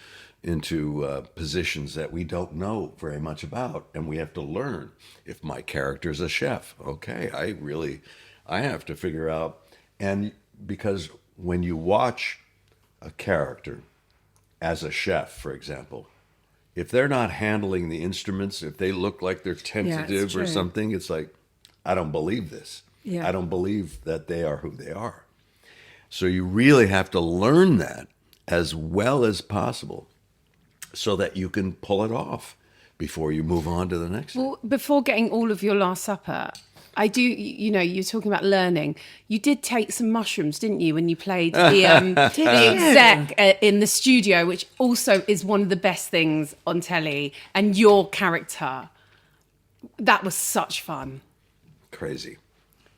positions that we don't know very much about, and we have to learn. If my character's a chef, okay, I have to figure out. And because when you watch a character as a chef, for example, if they're not handling the instruments, if they look like they're tentative or something, it's like, I don't believe this. I don't believe that they are who they are. So you really have to learn that as well as possible so that you can pull it off before you move on to the next thing. Well, before getting all of your Last Supper, I do, you're talking about learning. You did take some mushrooms, didn't you, when you played the exec in the studio, which also is one of the best things on telly. And your character, that was such fun. Crazy.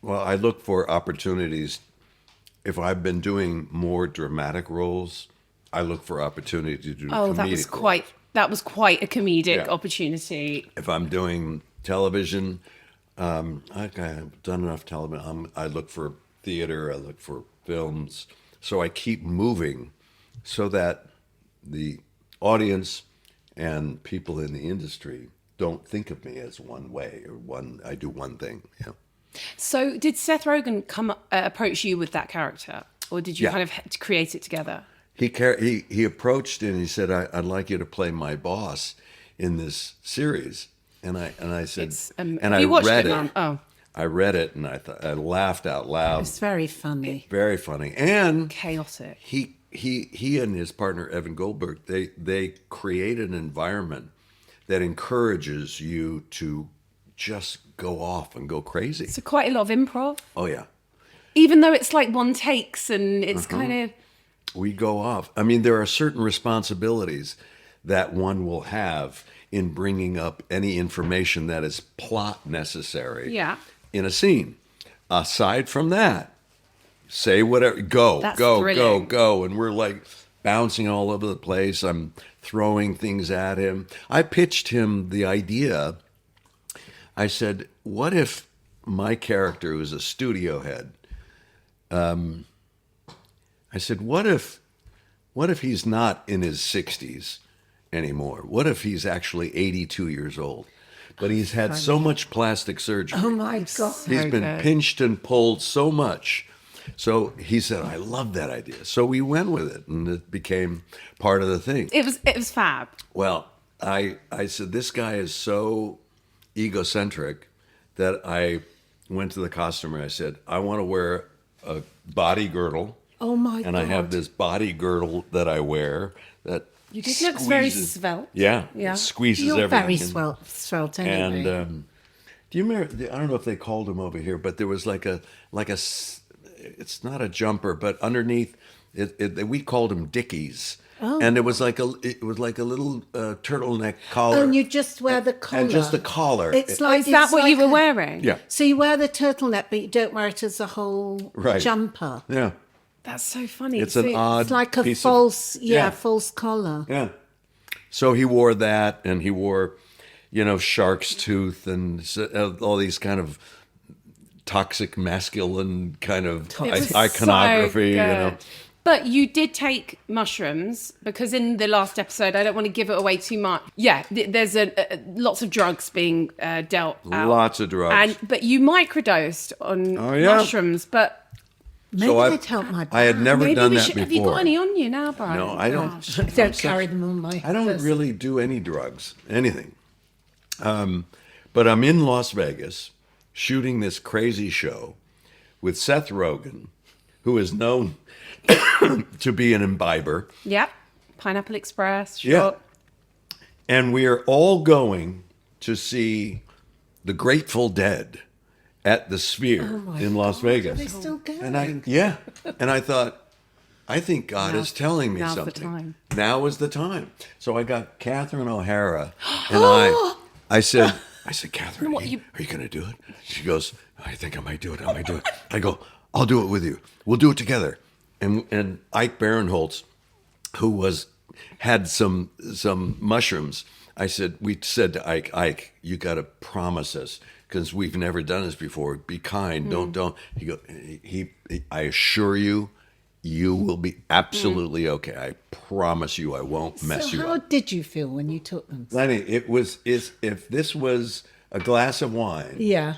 Well, I look for opportunities. If I've been doing more dramatic roles, I look for opportunity to do comedic roles. That was quite a comedic opportunity. If I'm doing television, I've done enough television. I look for theater. I look for films. So I keep moving so that the audience and people in the industry don't think of me as one way or I do one thing. Yeah. So did Seth Rogen approach you with that character, or did you kind of create it together? He approached and he said, I'd like you to play my boss in this series. And I said, and I read it. Oh, I read it and I laughed out loud. It's very funny. Very funny. And chaotic. He and his partner, Evan Goldberg, they create an environment that encourages you to just go off and go crazy. So quite a lot of improv. Oh, yeah. Even though it's like one takes and it's kind of... We go off. I mean, there are certain responsibilities that one will have in bringing up any information that is plot necessary in a scene. Aside from that, say whatever, go. And we're like bouncing all over the place. I'm throwing things at him. I pitched him the idea. I said, what if my character, who's a studio head, I said, what if he's not in his 60s anymore? What if he's actually 82 years old? But he's had so much plastic surgery. Oh, my God. He's been pinched and pulled so much. So he said, I love that idea. So we went with it, and it became part of the thing. It was fab. Well, I said, this guy is so egocentric that I went to the costumer. I said, I want to wear a body girdle. Oh, my God. And I have this body girdle that I wear that you did look very svelte. Yeah. It squeezes You're everything. very svelte anyway. And do you remember, I don't know if they called them over here, but there was like a it's not a jumper, but underneath, we called them dickies. Oh. And it was like a little turtleneck collar. Oh, and you just wear the collar. And just the collar. Is that what you were wearing? Yeah. So you wear the turtleneck, but you don't wear it as a whole jumper. Yeah. That's so funny. It's an odd It's like a piece false collar. Yeah. So he wore that, and he wore, shark's tooth and all these kind of toxic masculine kind of iconography, so But you did take mushrooms, because in the last episode, I don't want to give it away too much. Yeah, there's lots of drugs being dealt out. Lots of drugs. But you microdosed on mushrooms, but... Maybe they'd help my back. I had never done that before. Have you got any on you now, Bryan? No, I don't. Don't carry them on my... I don't really do any drugs, anything. But I'm in Las Vegas shooting this crazy show with Seth Rogen who is known to be an imbiber. Yep. Pineapple Express. Yeah. Shot. And we are all going to see the Grateful Dead at the Sphere in Las Vegas. Are they still going? And I thought, I think God is telling me now's the something. time. Now is the time. So I got Catherine O'Hara, and I said, Catherine, are you going to do it? She goes, I think I might do it. I go, I'll do it with you. We'll do it together. And Ike Barinholtz, who had some mushrooms. We said to Ike, you got to promise us, because we've never done this before. Be kind. Don't. I assure you, you will be absolutely okay. I promise you, I won't mess you So how up. did you feel when you took them? Lenny, if this was a glass of wine, Yeah.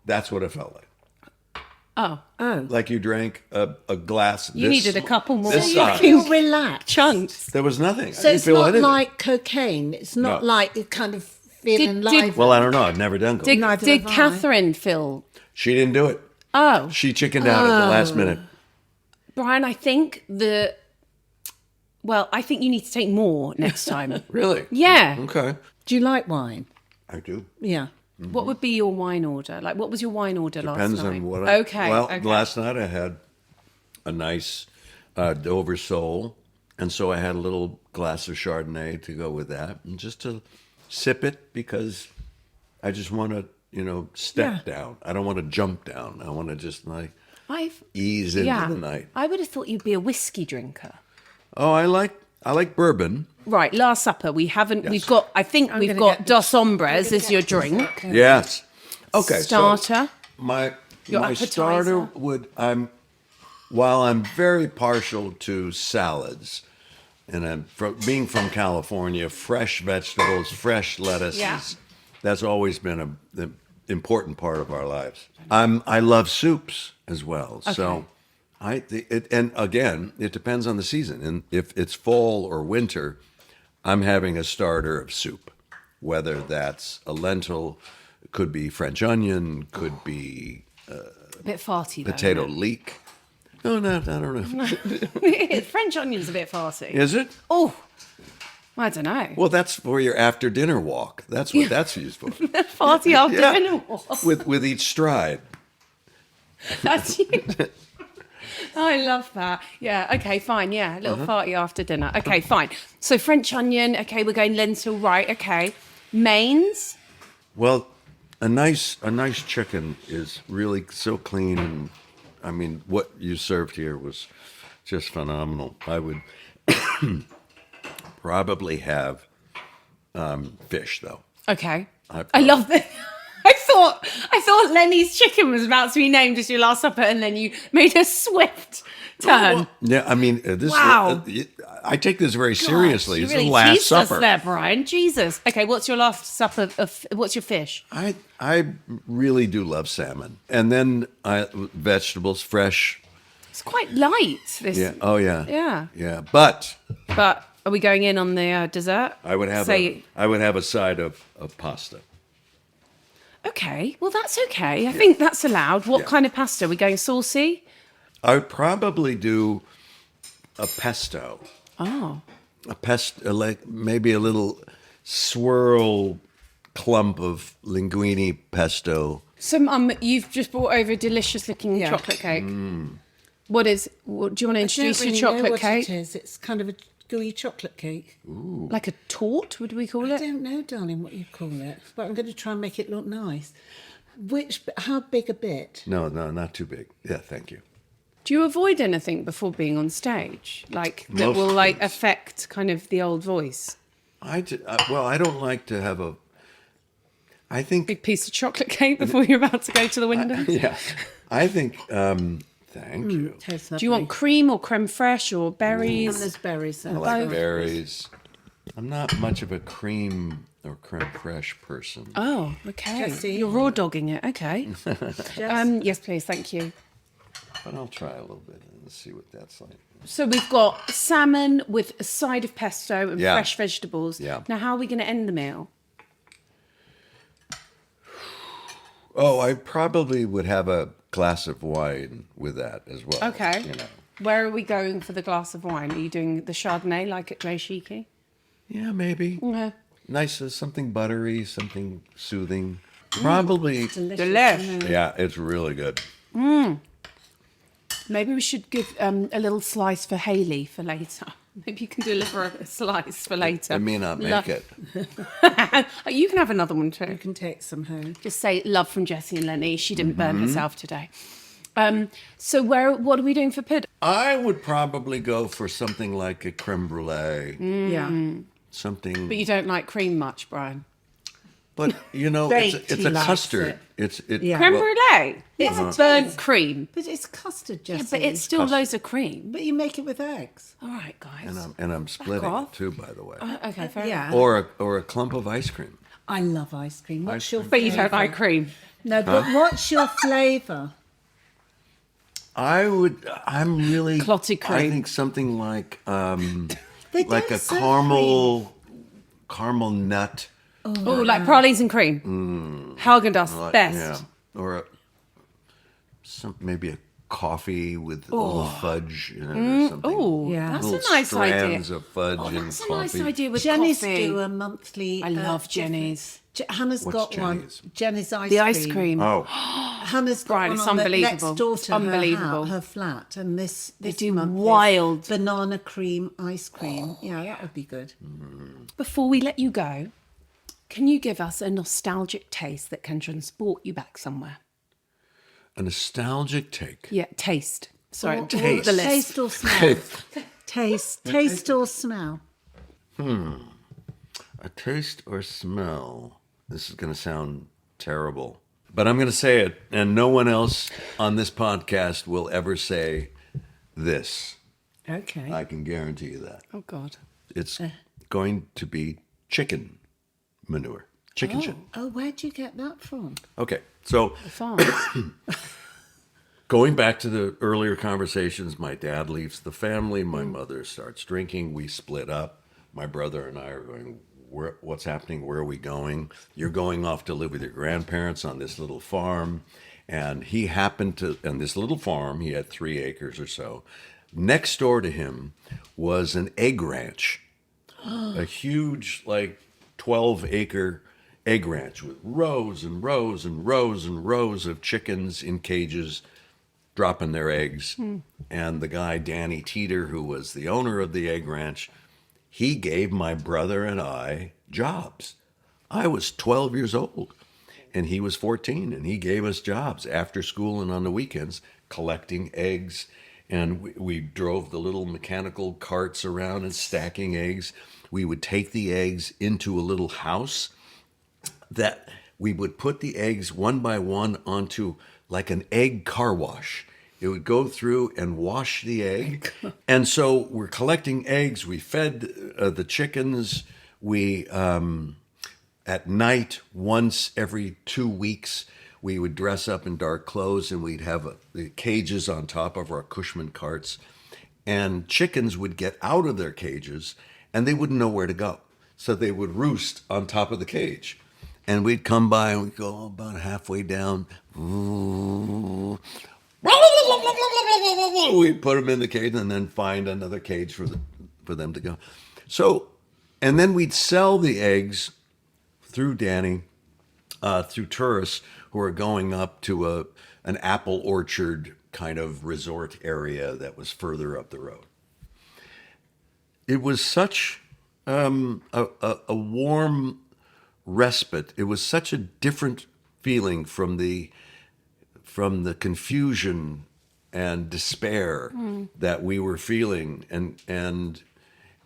that's what it felt like. Oh. Like you drank a glass. You needed a couple more. This You size. feel relaxed. Chunks. There was nothing. So I it's didn't feel not anything. like cocaine. It's not No. like you kind of feeling Did- live. Well, I don't know. I've never done coke. Neither Did have I. Catherine feel? She didn't do it. Oh, She chickened out at the last minute. Brian, I think I think you need to take more next time. Really? Yeah. Okay. Do you like wine? I do. Yeah. What would be your wine order? Like, what was your wine order Depends last night? on what Okay. Well, okay. last night I had a nice Dover Soul, and so I had a little glass of Chardonnay to go with that, and just to sip it, because I just want to, step down. I don't want to jump down. I want to just ease into the night. I would have thought you'd be a whiskey drinker. Oh, I like bourbon. Right, Last Supper. We haven't. We've Yes. got. I think we've gonna got get- Dos Hombres as your drink. Yes. Okay. Starter. So my Your my appetizer. starter would while I'm very partial to salads, and being from California, fresh vegetables, fresh lettuces. Yeah. That's always been an important part of our lives. I love soups as well. So and again, it depends on the season. And if it's fall or winter, I'm having a starter of soup, whether that's a lentil, could be French onion, could be A bit farty. Though, potato isn't leek. No, I don't know. it? French onion's a bit farty. Is it? Oh, I don't know. Well, that's for your after dinner walk. That's what that's used for. Farty after Yeah. dinner. with each stride. That's you. I love that. Yeah. Okay. Fine. Yeah. A little farty after dinner. Okay. Fine. So French onion. Okay. We're going lentil. Right. Okay. Mains. Well, a nice chicken is really so clean, and I mean, what you served here was just phenomenal. I would probably have fish, though. Okay. I- I love that. I thought Lenny's chicken was about to be named as your Last Supper, and then you made a swift turn. Yeah, I mean, this. Wow. I take this very seriously. You It's really the Last teased us Supper. there, Brian. Jesus. Okay, what's your Last Supper? What's your fish? I really do love salmon, and then vegetables, fresh. It's quite light. This. Yeah. Oh yeah. Yeah. Yeah. But But are we going in on the dessert? I would have Say, a side of pasta. okay. Well, that's okay. I think that's allowed. What Yeah. kind of pasta? Are we going saucy? I would probably do a pesto. Oh. A pesto, like maybe a little swirl clump of linguine pesto. So, you've just brought over a delicious-looking Yeah. chocolate cake. Mm. Do you want to introduce your chocolate cake? It is. It's kind of a gooey chocolate cake. Like a tort, would we call I it? don't know, darling, what you call it, but I'm going to try and make it look nice. How big a bit? No, not too big. Yeah, thank you. Do you avoid anything before being on stage, like that Most will like things. affect kind of the old voice? I don't like to have a. I think. Big piece of chocolate cake before you're about to go to the Wyndham. Yeah, I think. Thank you. Tastes Do you want cream or creme fraiche or And berries? there's berries there. I like both? berries. I'm not much of a cream or creme fraiche person. Oh, okay. Jessie. You're raw dogging it. Okay. Yes, please. Thank you. But I'll try a little bit and see what that's like. So we've got salmon with a side of pesto and Yeah. fresh vegetables. Yeah. Now, how are we going to end the meal? Oh, I probably would have glass of wine with that as well. Okay. You know. Where are we going for the glass of wine? Are you doing the Chardonnay like at Grey Shiki? Yeah, maybe. Okay. Nice, something buttery, something soothing. Probably. Delish. Yeah, it's really good. Maybe we should give a little slice for Hayley for later. Maybe you can deliver a slice for later. I may not make Love- it. You can have another one too. You can take some home. Just say love from Jessie and Lenny. She didn't burn herself today. So what are we doing for Pid? I would probably go for something like a creme brulee. Yeah. Something. But you don't like cream much, Brian. But you know, Baked, it's he a likes custard. it. It Yeah. Creme well, brulee. It's burnt cream. But it's custard, Yeah, Jessie. but it's still loads of cream. But you make it with eggs. All right, guys. and I'm splitting off. it too, by the way. Okay, fair enough. Yeah. Or a clump of ice cream. I love ice cream. What's your But you don't flavour? like cream. No, but what's your flavour? I'm really Clotted I cream. think something like They like don't a serve caramel nut. Oh, like pralines and cream. Haagen-Dazs, best. Yeah. Or maybe a coffee with a little fudge in it or something. Oh, Yeah. that's Little a nice idea. strands of fudge and That's a coffee. nice idea with Jenny's coffee. do a monthly. I love Jenny's. Hannah's What's got Jenny's? one. Jenny's ice The cream. ice cream. Oh, Hannah's got Brian, one it's on the unbelievable. next door It's to unbelievable. her flat, and this do month is wild- banana cream ice cream. Yeah, that would be good. Before we let you go, can you give us a nostalgic taste that can transport you back somewhere? a nostalgic take. Yeah, taste. Sorry, Or Taste. the list. Taste or smell. Taste or smell. A taste or smell. This is going to sound terrible, but I'm going to say it, and no one else on this podcast will ever say this. Okay. I can guarantee you that. Oh, God. It's going to be chicken manure. Chicken shit. Oh, where'd you get that from? Okay, so The farm. going back to the earlier conversations, my dad leaves the family, my mother starts drinking, we split up. My brother and I are going, what's happening? Where are we going? You're going off to live with your grandparents on this little farm. And he happened to, on this little farm, he had 3 acres or so. Next door to him was an egg ranch, a huge, like 12-acre egg ranch with rows and rows and rows and rows of chickens in cages dropping their eggs. And the guy, Danny Teeter, who was the owner of the egg ranch, he gave my brother and I jobs. I was 12 years old and he was 14, and he gave us jobs after school and on the weekends collecting eggs. And we drove the little mechanical carts around and stacking eggs. We would take the eggs into a little house that we would put the eggs one by one onto like an egg car wash. It would go through and wash the egg. And so we're collecting eggs. We fed the chickens. We, at night, once every 2 weeks, we would dress up in dark clothes and we'd have the cages on top of our Cushman carts. And chickens would get out of their cages and they wouldn't know where to go. So they would roost on top of the cage. And we'd come by and we'd go about halfway down. We'd put them in the cage and then find another cage for them to go. So, and then we'd sell the eggs through Danny, through tourists who are going up to an apple orchard kind of resort area that was further up the road. It was such a warm respite. It was such a different feeling from the confusion and despair that we were feeling, and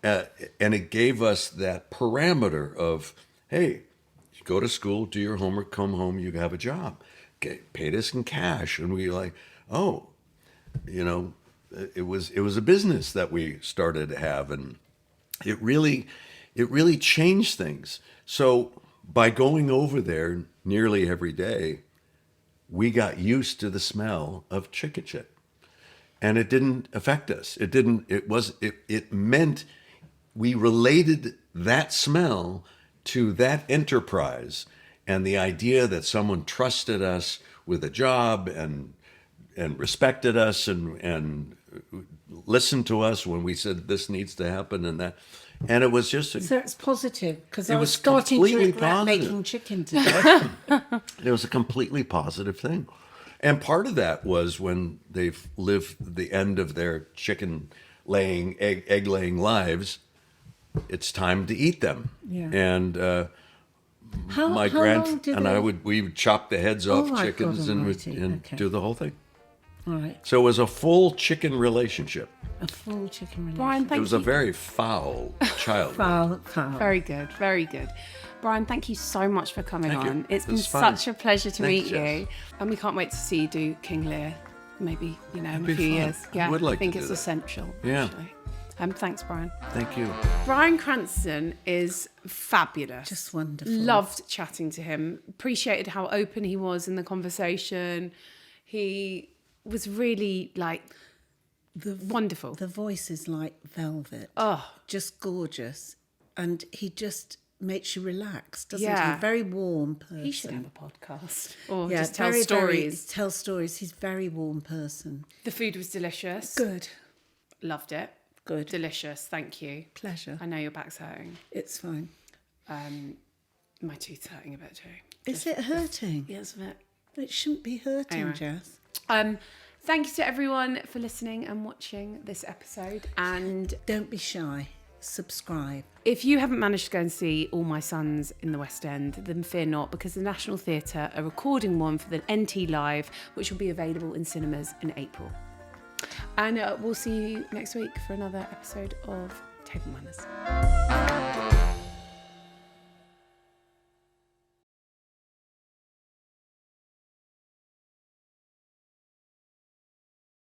it gave us that parameter of, hey, you go to school, do your homework, come home, you have a job, get paid us in cash, and we like, oh, you know, it was a business that we started to have, and it really changed things. So by going over there nearly every day, we got used to the smell of chicken shit, and it didn't affect us. It meant we related that smell to that enterprise and the idea that someone trusted us with a job and and respected us and listened to us when we said this needs to happen and that. And it was just So it's positive, because It I was was starting to completely regret positive. making chicken today. it was a completely positive thing. And part of that was when they've lived the end of their chicken laying, egg laying lives, it's time to eat them. Yeah. And How my long did and they... we would chop the heads Oh, off my chickens God and almighty. Okay. do the whole thing. All right, So it was a full chicken relationship. a full chicken relationship. Brian, It thank was you. a very foul child. Foul. Very good, very good. Brian, thank you so much for coming Thank you. on. It's It been was fun. such a pleasure to Thanks, meet Jess. you. And we can't wait to see you do King Lear, maybe, in a be few fun. years. I Yeah, would like think to do it's that. essential, Yeah. actually. Thanks, Brian. Thank you. Bryan Cranston is fabulous. Just wonderful. Loved chatting to him. Appreciated how open he was in the conversation. He was really, wonderful. The voice is like velvet. Oh. Just gorgeous. And he just makes you relax, doesn't Yeah. he? Very warm person. He should have a podcast. Or Yeah, just tell very, stories. tell stories. He's a very warm person. The food was delicious. Good. Loved it. Good. Delicious. Thank you. Pleasure. I know your back's hurting. It's fine. My tooth's hurting a bit too. Is it hurting? Yes, a bit. It shouldn't be hurting, Anyway. Jess. Thank you to everyone for listening and watching this episode. And Don't be shy. Subscribe. if you haven't managed to go and see All My Sons in the West End, then fear not, because the National Theatre are recording one for the NT Live, which will be available in cinemas in April. And we'll see you next week for another episode of Table Manners.